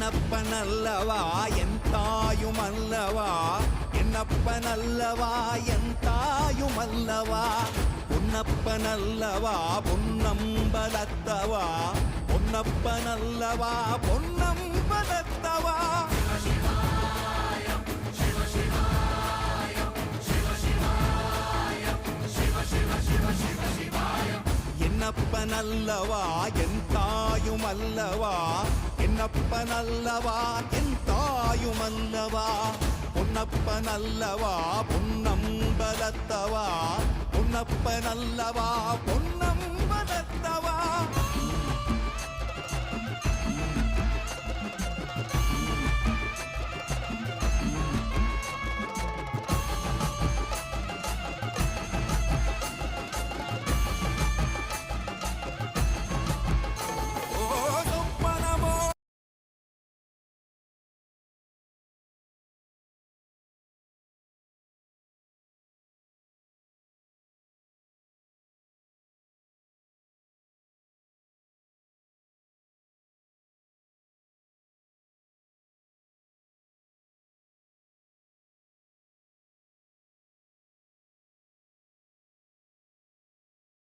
என்னப்பனல்லவா என் தாயுமல்லவா, என்னப்பனல்லவா என் தாயுமல்லவா, பொன்னப்பனல்லவா பொன்னம்பலத்தவா, பொன்னப்பனல்லவா பொன்னம்பலத்தவா. என்னப்பனல்லவா என் தாயுமல்லவா, என்னப்பனல்லவா என் தாயுமல்லவா, பொன்னப்பனல்லவா பொன்னம்பலத்தவா, பொன்னப்பனல்லவா பொன்னம்பலத்தவா.